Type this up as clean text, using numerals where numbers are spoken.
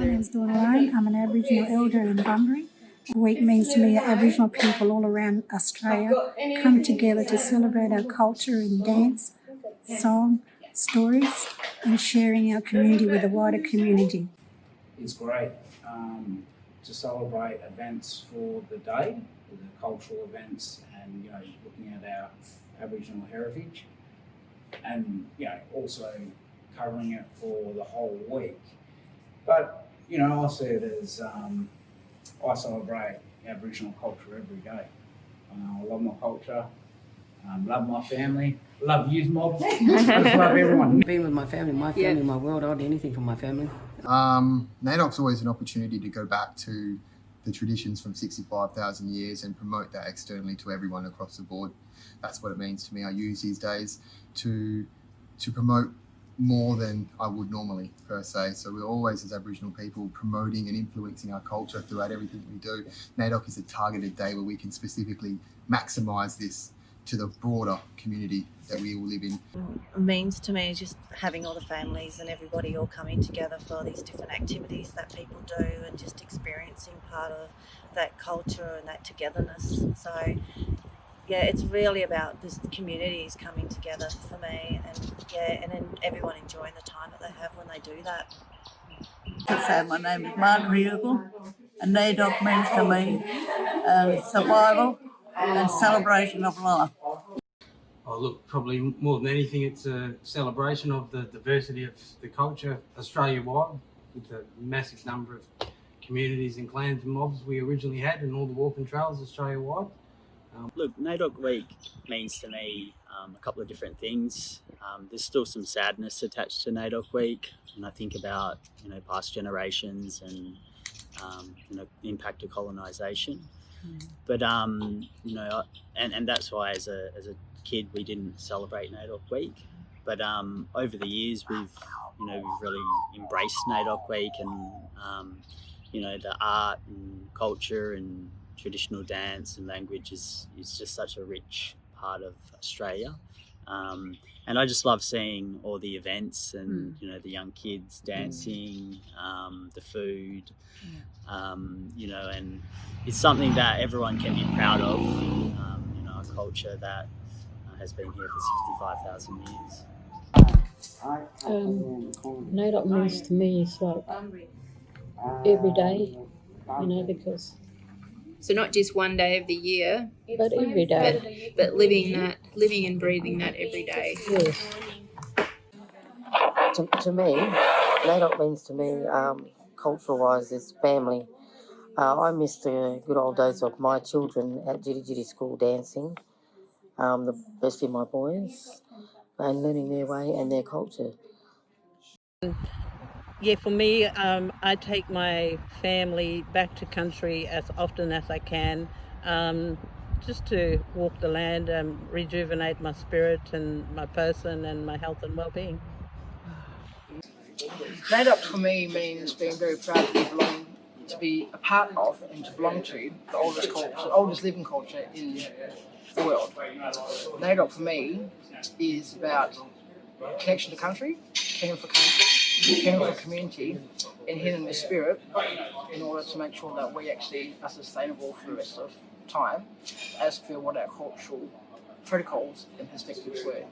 name's Dawn Lane. I'm an Aboriginal elder in Bunbury. Week means to me that Aboriginal people all around Australia come together to celebrate our culture in dance, song, stories, and sharing our community with the wider community. It's great to celebrate events for the day, the cultural events, and looking at our Aboriginal heritage, and also covering it for the whole week. But I see it as I celebrate Aboriginal culture every day. I love my culture, love my family, love youth mob, I just love everyone. Being with my family, my world, I'll do anything for my family. NAIDOC's always an opportunity to go back to the traditions from 65,000 years and promote that externally to everyone across the board. That's what it means to me. I use these days to promote more than I would normally, per se. So we're always, as Aboriginal people, promoting and influencing our culture throughout everything we do. NAIDOC is a targeted day where we can specifically maximise this to the broader community that we all live in. It means to me just having all the families and everybody all coming together for these different activities that people do, and just experiencing part of that culture and that togetherness. So yeah, it's really about this communities coming together for me, and then everyone enjoying the time that they have when they do that. So my name is Margaret Eagle, and NAIDOC means to me survival and celebration of life. Oh, look, probably more than anything, it's a celebration of the diversity of the culture Australia-wide, with the massive number of communities and clans and mobs we originally had, and all the walking trails Australia-wide. Look, NAIDOC Week means to me a couple of different things. There's still some sadness attached to NAIDOC Week, and I think about past generations and the impact of colonisation. But and that's why as a kid we didn't celebrate NAIDOC Week. But over the years we've really embraced NAIDOC Week, and the art and culture and traditional dance and language is just such a rich part of Australia. And I just love seeing all the events and the young kids dancing, the food, and it's something that everyone can be proud of. A culture that has been here for 65,000 years. NAIDOC means to me is like every day, because. So not just one day of the year, but every day. But living and breathing that every day. Yes. To me, NAIDOC means to me, culture-wise, is family. I miss the good old days of my children at Jitty School dancing, especially my boys, and learning their way and their culture. Yeah, for me, I take my family back to country as often as I can, just to walk the land and rejuvenate my spirit and my person and my health and well-being. NAIDOC for me means being very proud to be a part of and to belong to the oldest living culture in the world. NAIDOC for me is about connection to country, caring for country, caring for community, and healing the spirit in order to make sure that we actually are sustainable for the rest of time as per what our cultural protocols and perspectives were.